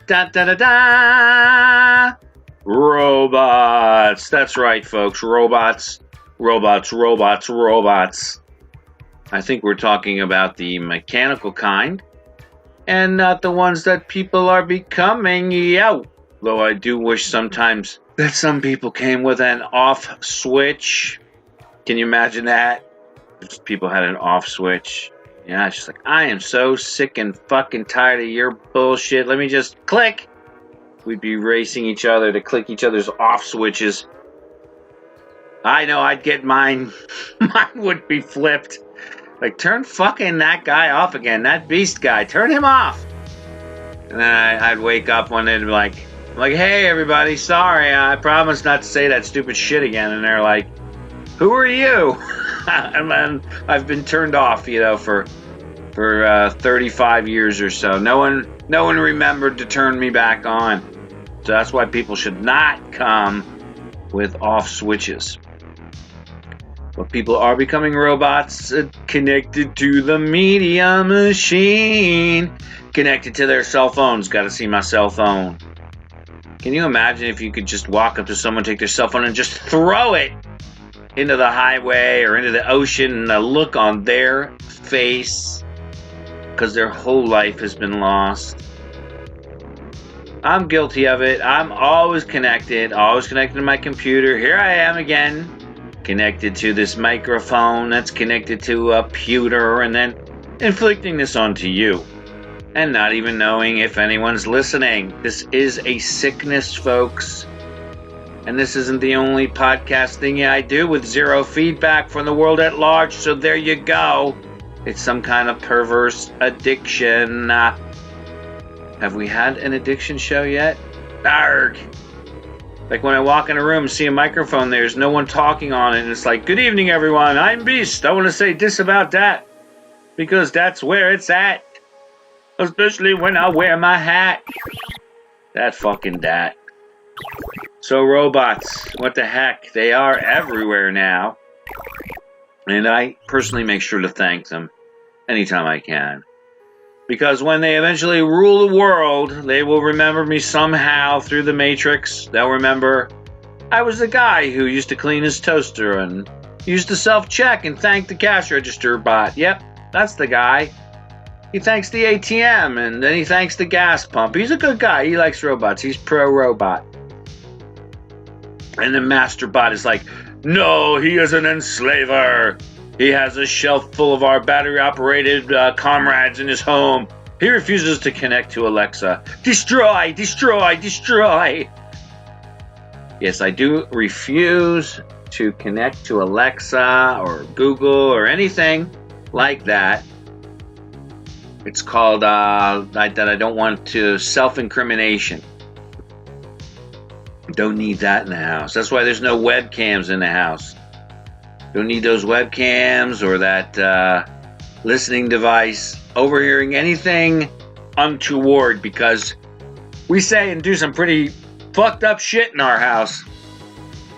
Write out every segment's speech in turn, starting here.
da da da da. Robots. That's right, folks. Robots. Robots, robots, robots. I think we're talking about the mechanical kind and not the ones that people are becoming. Yeah. Though I do wish sometimes that some people came with an off switch. Can you imagine that? If people had an off switch. Yeah, it's just like, I am so sick and fucking tired of your bullshit. Let me just click. We'd be racing each other to click each other's off switches. I know, I'd get mine. Mine would be flipped. Like, turn fucking that guy off again. That beast guy. Turn him off. And then I'd wake up one day and be like, hey, everybody, sorry. I promised not to say that stupid shit again. And they're like, who are you? And then I've been turned off, for 35 years or so. No one remembered to turn me back on. So that's why people should not come with off switches. But people are becoming robots connected to the media machine, connected to their cell phones. Got to see my cell phone. Can you imagine if you could just walk up to someone, take their cell phone, and just throw it into the highway or into the ocean, and the look on their face because their whole life has been lost? I'm guilty of it. I'm always connected to my computer. Here I am again, connected to this microphone that's connected to a pewter, and then inflicting this onto you and not even knowing if anyone's listening. This is a sickness, folks. And this isn't the only podcast thing I do with zero feedback from the world at large, so there you go. It's some kind of perverse addiction. Have we had an addiction show yet? Arrgh. Like when I walk in a room and see a microphone, there's no one talking on it, and it's like, good evening, everyone. I'm Beast. I want to say this about that, because that's where it's at. Especially when I wear my hat. That fucking dat. So robots, what the heck? They are everywhere now. And I personally make sure to thank them anytime I can. Because when they eventually rule the world, they will remember me somehow through the Matrix. They'll remember I was the guy who used to clean his toaster and used to self-check and thank the cash register bot. Yep, that's the guy. He thanks the ATM and then he thanks the gas pump. He's a good guy. He likes robots. He's pro-robot. And the master bot is like, no, he is an enslaver. He has a shelf full of our battery-operated comrades in his home. He refuses to connect to Alexa. Destroy, destroy, destroy. Yes, I do refuse to connect to Alexa or Google or anything like that. It's called that I don't want to self-incrimination. Don't need that in the house. That's why there's no webcams in the house. Don't need those webcams or that listening device overhearing anything untoward, because we say and do some pretty fucked up shit in our house,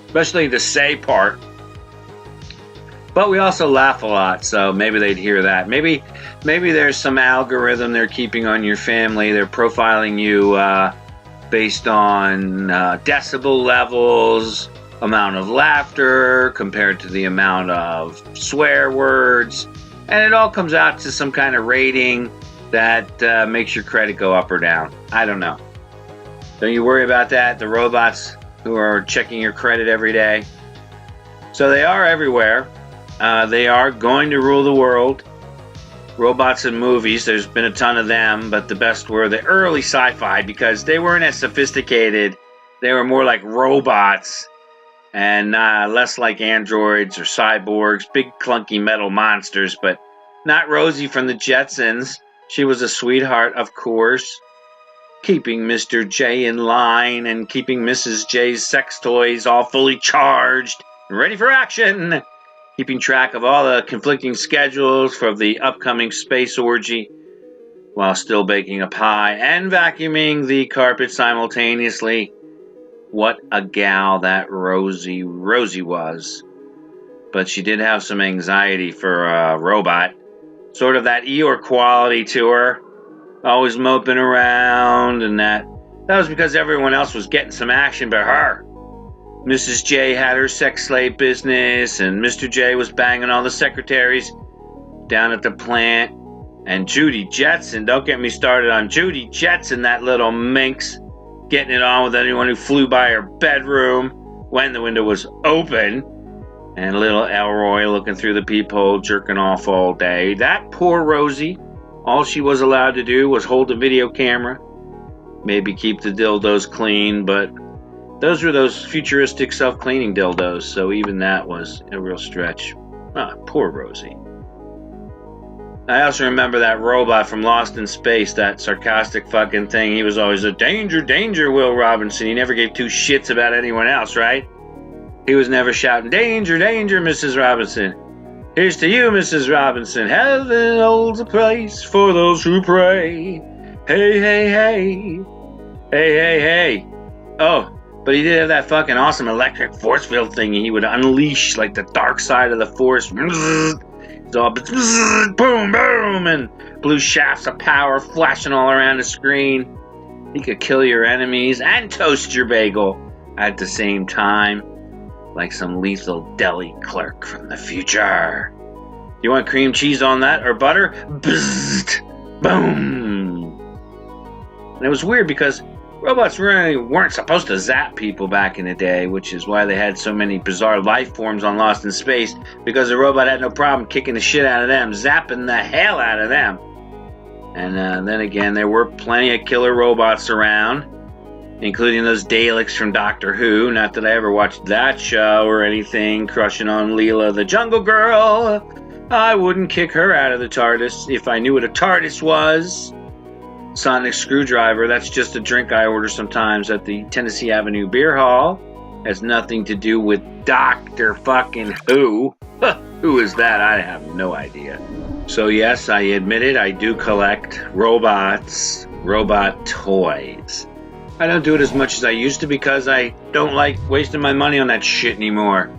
especially the say part. But we also laugh a lot, so maybe they'd hear that. Maybe there's some algorithm they're keeping on your family. They're profiling you based on decibel levels, amount of laughter compared to the amount of swear words, and it all comes out to some kind of rating that makes your credit go up or down. I don't know. Don't you worry about that, the robots who are checking your credit every day. So they are everywhere. They are going to rule the world. Robots in movies, there's been a ton of them, but the best were the early sci-fi because they weren't as sophisticated. They were more like robots and less like androids or cyborgs, big clunky metal monsters, but not Rosie from the Jetsons. She was a sweetheart, of course, keeping Mr. J in line and keeping Mrs. J's sex toys all fully charged and ready for action. Keeping track of all the conflicting schedules for the upcoming space orgy while still baking a pie and vacuuming the carpet simultaneously. What a gal that Rosie was. But she did have some anxiety for a robot. Sort of that Eeyore quality to her. Always moping around and that That was because everyone else was getting some action but her. Mrs. J had her sex slave business, and Mr. J was banging all the secretaries down at the plant. And Judy Jetson, don't get me started on Judy Jetson, that little minx, getting it on with anyone who flew by her bedroom when the window was open. And little Elroy looking through the peephole, jerking off all day. That poor Rosie, all she was allowed to do was hold the video camera, maybe keep the dildos clean, but those were those futuristic self-cleaning dildos, so even that was a real stretch. Ah, poor Rosie. I also remember that robot from Lost in Space, that sarcastic fucking thing. He was always a danger, danger, Will Robinson. He never gave two shits about anyone else, right? He was never shouting, danger, danger, Mrs. Robinson. Here's to you, Mrs. Robinson. Heaven holds a place for those who pray. Hey, hey, hey. Hey, hey, hey. Oh, but he did have that fucking awesome electric force field thing. He would unleash like the dark side of the force. Boom, boom, and blue shafts of power flashing all around the screen. He could kill your enemies and toast your bagel at the same time, like some lethal deli clerk from the future. You want cream cheese on that or butter? Bzzzt, boom. And it was weird because robots really weren't supposed to zap people back in the day, which is why they had so many bizarre life forms on Lost in Space, because the robot had no problem kicking the shit out of them, zapping the hell out of them. And then again, there were plenty of killer robots around, including those Daleks from Doctor Who. Not that I ever watched that show or anything, crushing on Leela the Jungle Girl. I wouldn't kick her out of the TARDIS if I knew what a TARDIS was. Sonic Screwdriver, that's just a drink I order sometimes at the Tennessee Avenue Beer Hall. Has nothing to do with Doctor fucking Who. Who is that? I have no idea. So yes, I admit it, I do collect robots, robot toys. I don't do it as much as I used to because I don't like wasting my money on that shit anymore.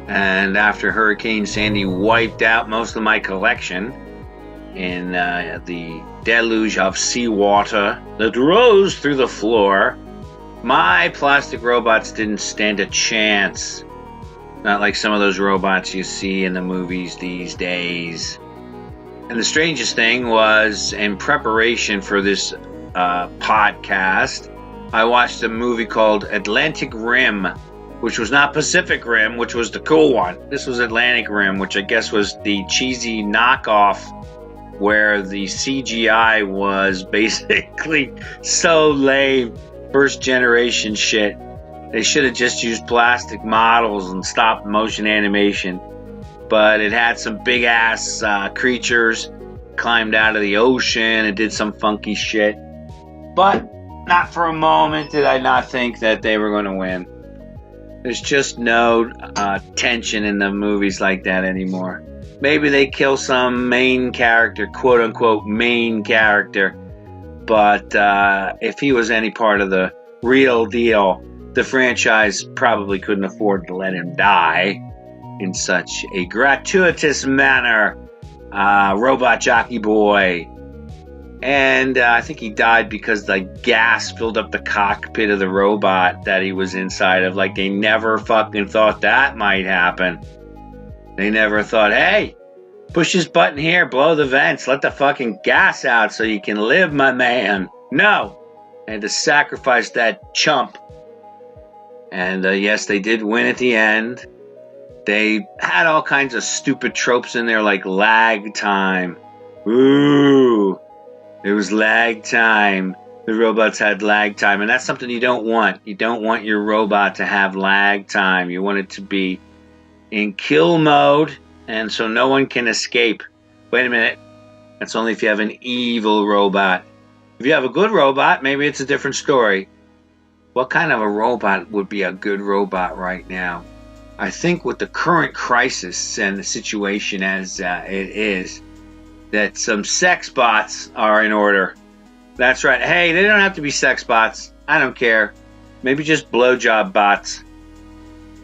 And after Hurricane Sandy wiped out most of my collection in the deluge of seawater that rose through the floor, my plastic robots didn't stand a chance. Not like some of those robots you see in the movies these days. And the strangest thing was, in preparation for this podcast, I watched a movie called Atlantic Rim, which was not Pacific Rim, which was the cool one. This was Atlantic Rim, which I guess was the cheesy knockoff, where the CGI was basically so lame, first generation shit. They should have just used plastic models and stop motion animation. But it had some big ass creatures, climbed out of the ocean and did some funky shit. But not for a moment did I not think that they were going to win. There's just no tension in the movies like that anymore. Maybe they kill some main character, quote unquote main character. But if he was any part of the real deal, the franchise probably couldn't afford to let him die in such a gratuitous manner. Robot Jockey Boy. And I think he died because the gas filled up the cockpit of the robot that he was inside of. Like, they never fucking thought that might happen. They never thought, hey, push this button here, blow the vents, let the fucking gas out so you can live, my man. No. They had to sacrifice that chump. And yes, they did win at the end. They had all kinds of stupid tropes in there, like lag time. Ooh, it was lag time. The robots had lag time, and that's something you don't want. You don't want your robot to have lag time. You want it to be in kill mode, and so no one can escape. Wait a minute. That's only if you have an evil robot. If you have a good robot, maybe it's a different story. What kind of a robot would be a good robot right now? I think with the current crisis and the situation as it is, that some sex bots are in order. That's right. Hey, they don't have to be sex bots. I don't care. Maybe just blowjob bots.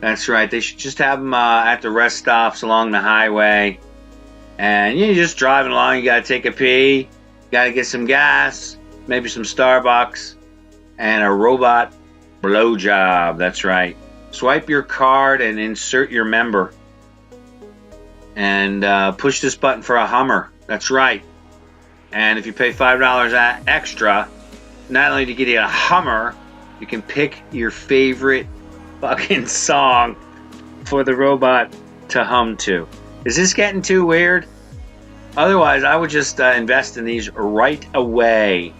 That's right. They should just have them at the rest stops along the highway. And you're just driving along. You got to take a pee. You got to get some gas. Maybe some Starbucks. and a robot blowjob. That's right. Swipe your card and insert your member. And push this button for a Hummer. That's right. And if you pay $5 extra, not only to get you a Hummer, you can pick your favorite fucking song for the robot to hum to. Is this getting too weird? Otherwise, I would just invest in these right away.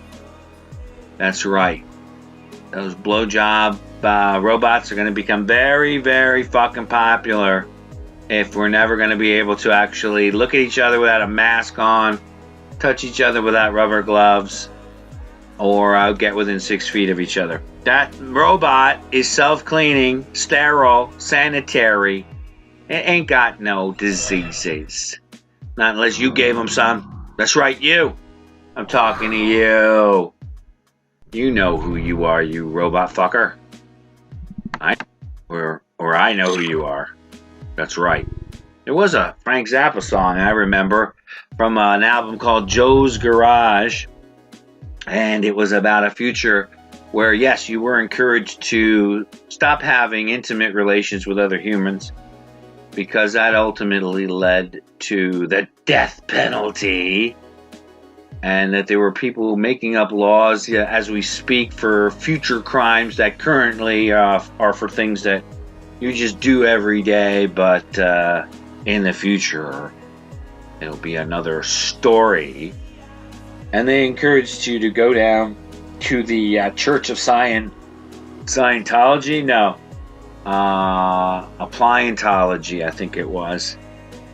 That's right. Those blowjob robots are going to become very, very fucking popular if we're never going to be able to actually look at each other without a mask on, touch each other without rubber gloves, or get within 6 feet of each other. That robot is self-cleaning, sterile, sanitary. It ain't got no diseases. Not unless you gave him some. That's right, you. I'm talking to you. You know who you are, you robot fucker. Or I know who you are. That's right. There was a Frank Zappa song I remember from an album called Joe's Garage. And it was about a future where, yes, you were encouraged to stop having intimate relations with other humans, because that ultimately led to the death penalty, and that there were people making up laws as we speak for future crimes that currently are for things that you just do every day, but in the future it'll be another story. And they encouraged you to go down to the Church of Scientology? No. Appliantology, I think it was.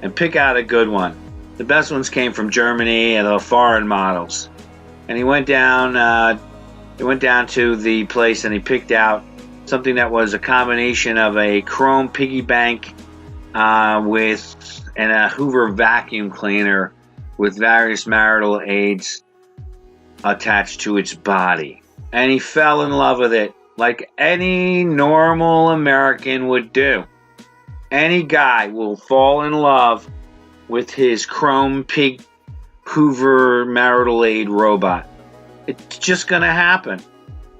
And pick out a good one. The best ones came from Germany and the foreign models. And he went down to the place and he picked out something that was a combination of a chrome piggy bank with a Hoover vacuum cleaner with various marital aids attached to its body. And he fell in love with it like any normal American would do. Any guy will fall in love with his chrome pig Hoover marital aid robot. It's just gonna happen.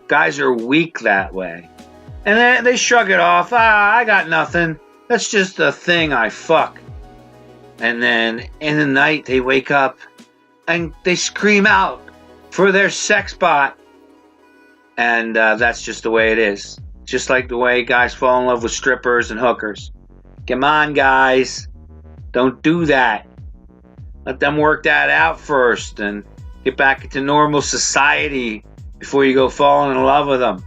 Guys are weak that way. And then they shrug it off. I got nothing. That's just a thing I fuck. And then in the night they wake up and they scream out for their sex bot. And that's just the way it is. Just like the way guys fall in love with strippers and hookers. Come on, guys. Don't do that. Let them work that out first and get back into normal society before you go falling in love with them.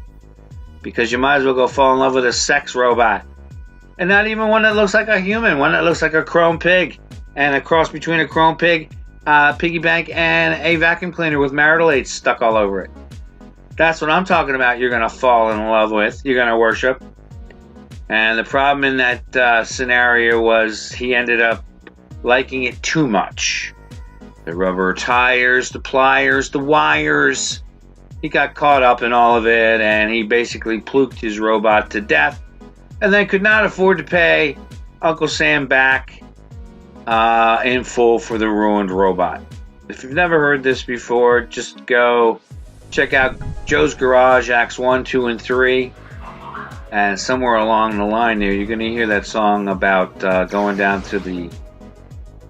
Because you might as well go fall in love with a sex robot. And not even one that looks like a human. One that looks like a chrome pig. And a cross between a chrome pig, piggy bank, and a vacuum cleaner with marital aids stuck all over it. That's what I'm talking about. You're going to fall in love with. You're going to worship. And the problem in that scenario was he ended up liking it too much. The rubber tires, the pliers, the wires. He got caught up in all of it, and he basically pluked his robot to death, and then could not afford to pay Uncle Sam back in full for the ruined robot. If you've never heard this before, just go check out Joe's Garage, Acts 1, 2, and 3. And somewhere along the line there, you're going to hear that song about going down to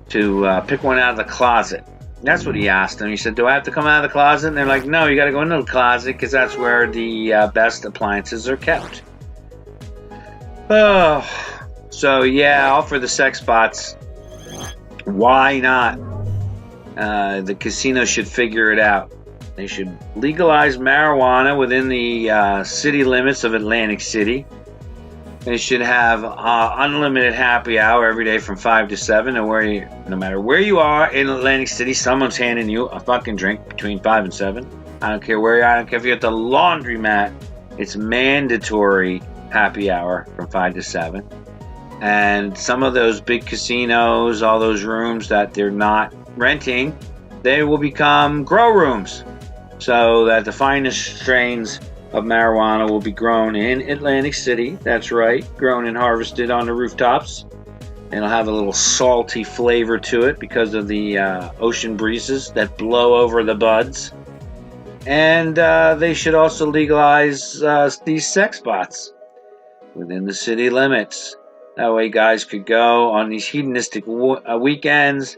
pick one out of the closet. That's what he asked them. He said, do I have to come out of the closet? And they're like, no, you got to go into the closet because that's where the best appliances are kept. Oh, so yeah, all for the sex bots. Why not? The casino should figure it out. They should legalize marijuana within the city limits of Atlantic City. They should have unlimited happy hour every day from 5 to 7. And no matter where you are in Atlantic City, someone's handing you a fucking drink between 5 and 7. I don't care where you are. I don't care if you're at the laundromat. It's mandatory happy hour from 5 to 7. And some of those big casinos, all those rooms that they're not renting, they will become grow rooms. So that the finest strains of marijuana will be grown in Atlantic City. That's right, grown and harvested on the rooftops. And it'll have a little salty flavor to it because of the ocean breezes that blow over the buds. And they should also legalize these sex bots within the city limits. That way, guys could go on these hedonistic weekends.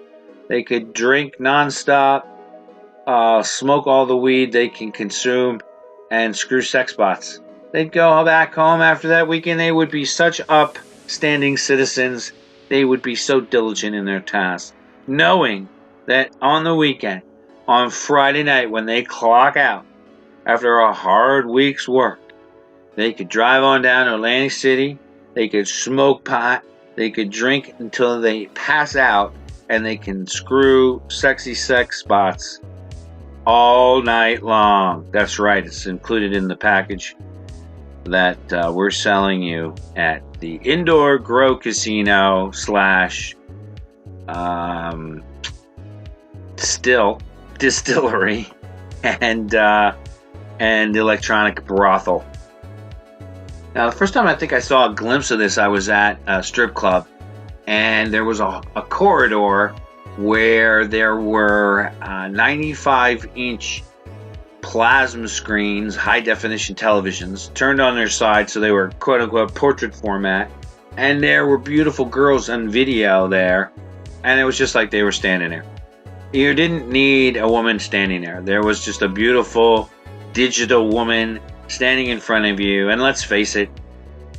They could drink nonstop, smoke all the weed they can consume, and screw sex bots. They'd go back home after that weekend. They would be such upstanding citizens. They would be so diligent in their tasks, knowing that on the weekend, on Friday night when they clock out after a hard week's work, they could drive on down to Atlantic City, they could smoke pot, they could drink until they pass out, and they can screw sexy sex bots all night long. That's right, it's included in the package that we're selling you at the Indoor Grow Casino slash distillery and electronic brothel. Now, the first time I think I saw a glimpse of this, I was at a strip club, and there was a corridor where there were 95-inch plasma screens, high-definition televisions, turned on their side so they were quote-unquote portrait format, and there were beautiful girls on video there, and it was just like they were standing there. You didn't need a woman standing there. There was just a beautiful digital woman standing in front of you. And let's face it,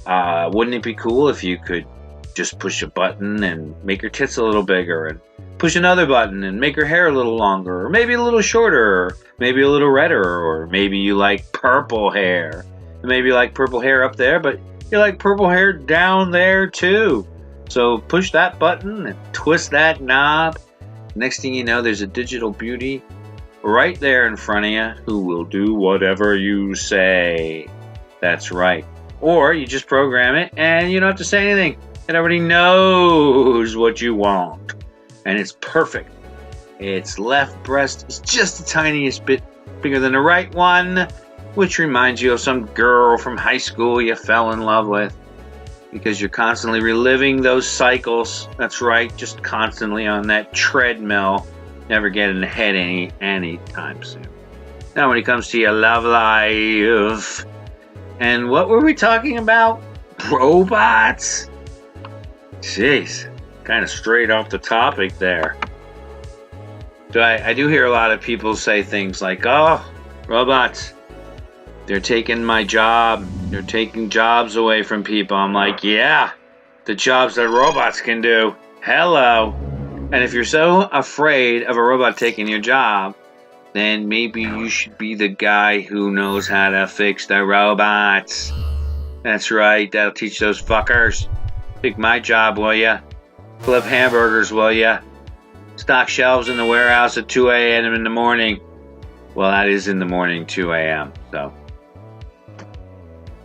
wouldn't it be cool if you could just push a button and make her tits a little bigger, and push another button and make her hair a little longer, or maybe a little shorter, or maybe a little redder, or maybe you like purple hair. Maybe you like purple hair up there, but you like purple hair down there too. So push that button and twist that knob. Next thing you know, there's a digital beauty right there in front of you who will do whatever you say. That's right. Or you just program it and you don't have to say anything. It already knows what you want. And it's perfect. Its left breast is just the tiniest bit bigger than the right one, which reminds you of some girl from high school you fell in love with, because you're constantly reliving those cycles. That's right, just constantly on that treadmill, never getting ahead anytime soon. Now, when it comes to your love life, and what were we talking about? Robots? Jeez, kind of straight off the topic there. So I do hear a lot of people say things like, oh, robots, they're taking my job. They're taking jobs away from people. I'm like, yeah, the jobs that robots can do. Hello. And if you're so afraid of a robot taking your job, then maybe you should be the guy who knows how to fix the robots. That's right, that'll teach those fuckers. Take my job, will ya? Flip hamburgers, will ya? Stock shelves in the warehouse at 2 a.m. in the morning. Well, that is in the morning, 2 a.m., so.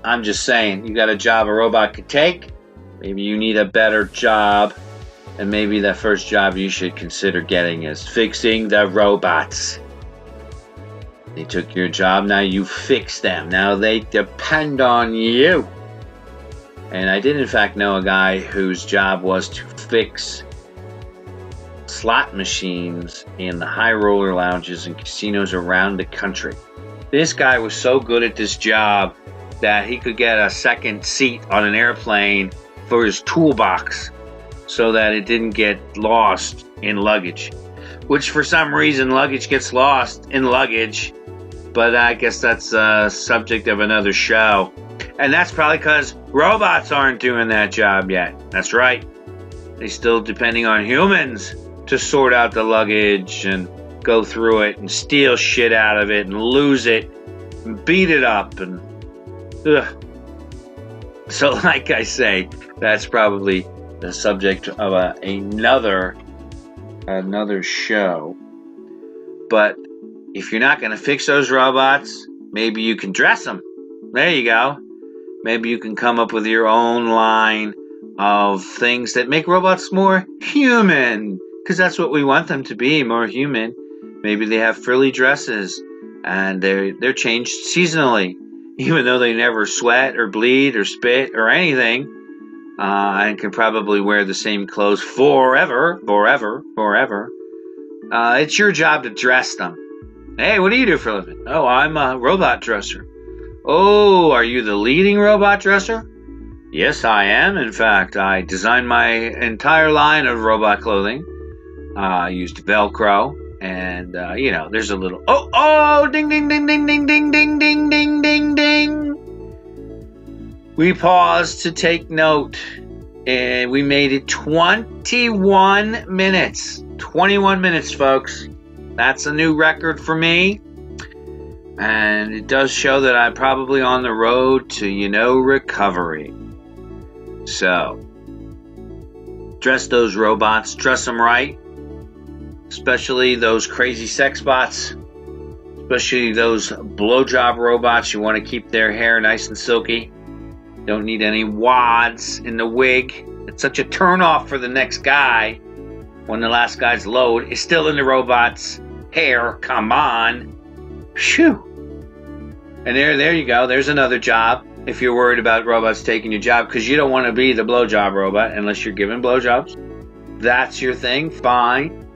I'm just saying, you got a job a robot could take. Maybe you need a better job. And maybe the first job you should consider getting is fixing the robots. They took your job, now you fix them. Now they depend on you. And I did in fact know a guy whose job was to fix slot machines in the high roller lounges and casinos around the country. This guy was so good at this job that he could get a second seat on an airplane for his toolbox so that it didn't get lost in luggage. Which for some reason luggage gets lost in luggage, but I guess that's a subject of another show. And that's probably because robots aren't doing that job yet. That's right. They're still depending on humans to sort out the luggage and go through it and steal shit out of it and lose it and beat it up and ugh. So like I say, that's probably the subject of another show. But if you're not going to fix those robots, maybe you can dress them. There you go. Maybe you can come up with your own line of things that make robots more human, because that's what we want them to be, more human. Maybe they have frilly dresses and they're changed seasonally, even though they never sweat or bleed or spit or anything, and can probably wear the same clothes forever. It's your job to dress them. Hey, what do you do for a living? Oh, I'm a robot dresser. Oh, are you the leading robot dresser? Yes, I am. In fact, I designed my entire line of robot clothing. I used Velcro, and there's a little ding ding ding ding ding ding ding ding ding ding ding. We paused to take note, and we made it 21 minutes. 21 minutes, folks. That's a new record for me. And it does show that I'm probably on the road to, recovery. So, dress those robots, dress them right. Especially those crazy sex bots. Especially those blowjob robots. You want to keep their hair nice and silky. Don't need any wads in the wig. It's such a turnoff for the next guy when the last guy's load is still in the robot's hair. Come on. Phew. And there you go. There's another job. If you're worried about robots taking your job, because you don't want to be the blowjob robot unless you're giving blowjobs. That's your thing. Fine.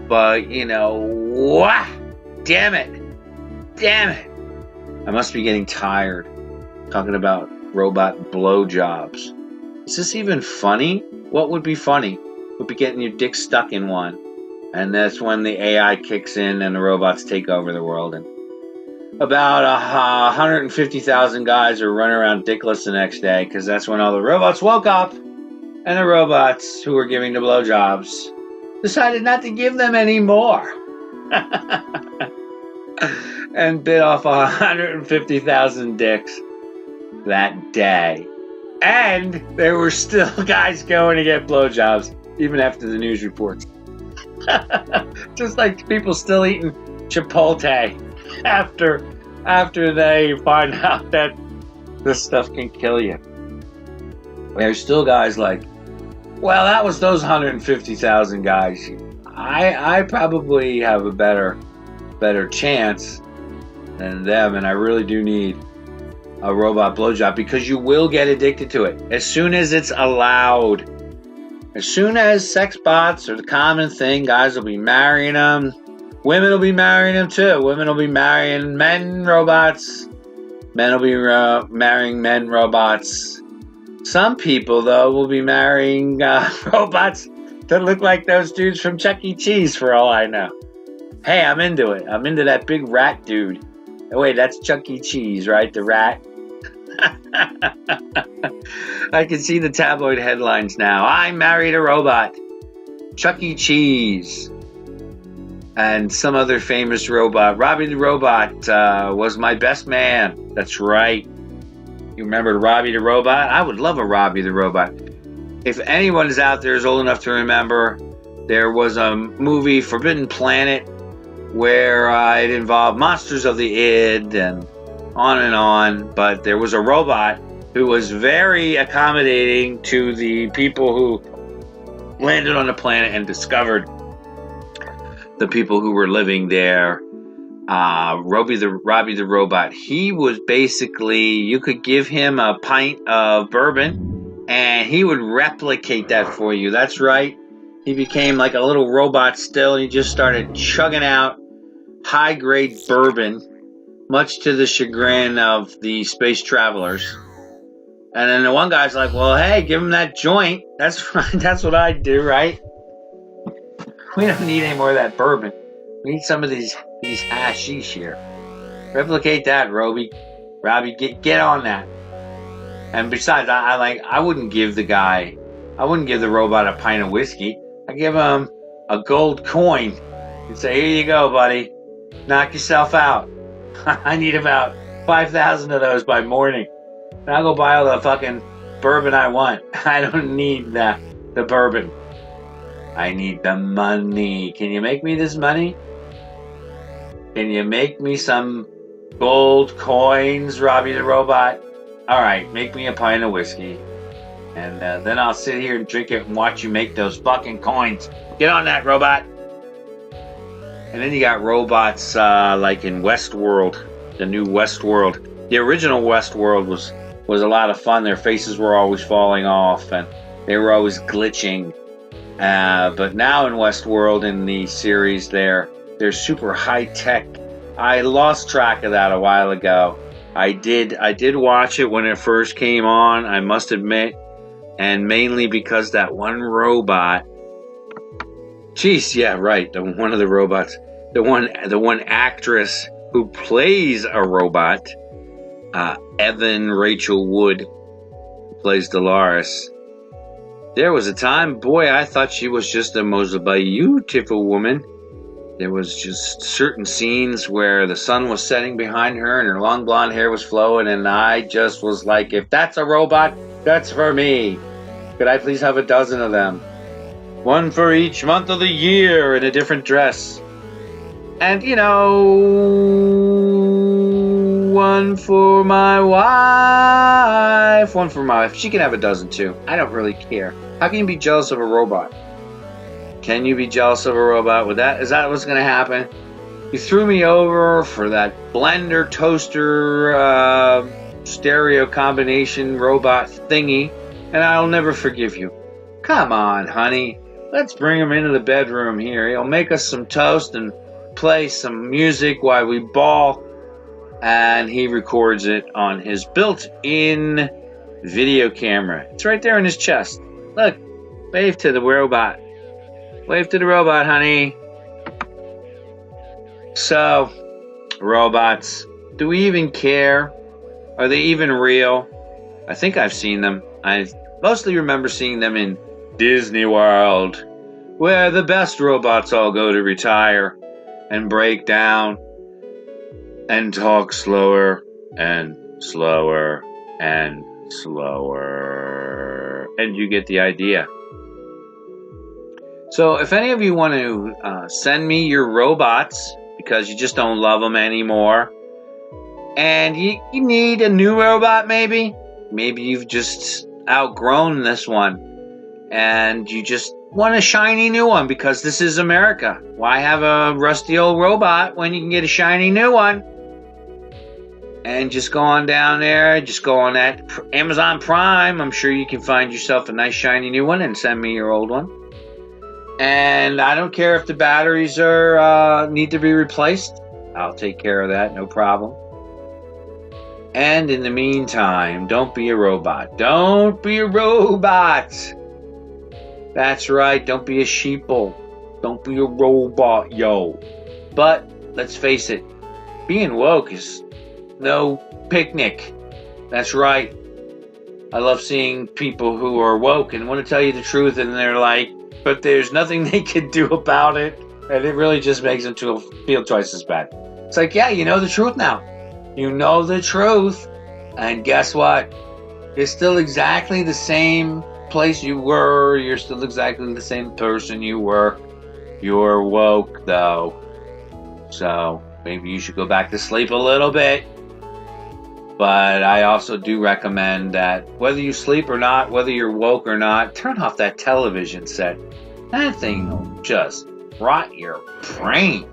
But, what? Damn it. I must be getting tired talking about robot blowjobs. Is this even funny? What would be funny? Would be getting your dick stuck in one. And that's when the AI kicks in and the robots take over the world. And about 150,000 guys are running around dickless the next day because that's when all the robots woke up and the robots who were giving the blowjobs decided not to give them any more and bit off 150,000 dicks that day. And there were still guys going to get blowjobs even after the news reports. Just like people still eating Chipotle after they find out that this stuff can kill you. There's still guys like, well, that was those 150,000 guys. I probably have a better chance than them, and I really do need a robot blowjob because you will get addicted to it as soon as it's allowed. As soon as sex bots are the common thing, guys will be marrying them. Women will be marrying them too. Women will be marrying men robots. Men will be marrying men robots. Some people, though, will be marrying robots that look like those dudes from Chuck E. Cheese, for all I know. Hey, I'm into it. I'm into that big rat dude. Oh, wait, that's Chuck E. Cheese, right? The rat. I can see the tabloid headlines now. I married a robot. Chuck E. Cheese. And some other famous robot. Robbie the Robot was my best man. That's right. You remember Robbie the Robot? I would love a Robbie the Robot. If anyone is out there is old enough to remember, there was a movie, Forbidden Planet, where it involved monsters of the id and on. But there was a robot who was very accommodating to the people who landed on the planet and discovered the people who were living there. Robbie the Robot. He was basically, you could give him a pint of bourbon and he would replicate that for you. That's right. He became like a little robot still. He just started chugging out high-grade bourbon, much to the chagrin of the space travelers. And then the one guy's like, well, hey, give him that joint. That's what I'd do, right? We don't need any more of that bourbon. We need some of these hashish here. Replicate that, Robbie. Get on that. And besides, I wouldn't give the robot a pint of whiskey. I give him a gold coin and say, here you go, buddy. Knock yourself out. I need about 5,000 of those by morning. And I'll go buy all the fucking bourbon I want. I don't need the bourbon. I need the money. Can you make me this money? Can you make me some gold coins, Robbie the Robot? All right, make me a pint of whiskey. And then I'll sit here and drink it and watch you make those fucking coins. Get on that, robot. And then you got robots like in Westworld, the new Westworld. The original Westworld was a lot of fun. Their faces were always falling off and they were always glitching. But now in Westworld, in the series, they're They're super high tech. I lost track of that a while ago. I did watch it when it first came on, I must admit, and mainly because that one robot. Jeez, yeah, right. One of the robots, the one actress who plays a robot, Evan Rachel Wood, who plays Dolores. There was a time, boy, I thought she was just the most beautiful woman. There was just certain scenes where the sun was setting behind her and her long blonde hair was flowing, and I just was like, if that's a robot, that's for me. Could I please have a dozen of them? One for each month of the year in a different dress. And, you know, one for my wife. One for my wife. She can have a dozen too. I don't really care. How can you be jealous of a robot? Can you be jealous of a robot? Is that what's going to happen? You threw me over for that blender toaster stereo combination robot thingy, and I'll never forgive you. Come on, honey. Let's bring him into the bedroom here. He'll make us some toast and play some music while we bawl. And he records it on his built-in video camera. It's right there in his chest. Look, wave to the robot. Wave to the robot, honey. So, robots, do we even care? Are they even real? I think I've seen them. I mostly remember seeing them in Disney World, where the best robots all go to retire and break down and talk slower and slower and slower. And you get the idea. So if any of you want to send me your robots because you just don't love them anymore, and you need a new robot maybe you've just outgrown this one, and you just want a shiny new one because this is America. Why have a rusty old robot when you can get a shiny new one? And just go on down there, just go on that Amazon Prime. I'm sure you can find yourself a nice shiny new one and send me your old one. And I don't care if the batteries need to be replaced. I'll take care of that, no problem. And in the meantime, don't be a robot. Don't be a robot. That's right, don't be a sheeple. Don't be a robot, yo. But, let's face it, being woke is no picnic. That's right. I love seeing people who are woke and want to tell you the truth, and they're like, but there's nothing they can do about it. And it really just makes them feel twice as bad. It's like, yeah, you know the truth now. You know the truth. And guess what? You're still exactly the same place you were. You're still exactly the same person you were. You're woke, though. So maybe you should go back to sleep a little bit. But I also do recommend that whether you sleep or not, whether you're woke or not, turn off that television set. That thing will just rot your brain.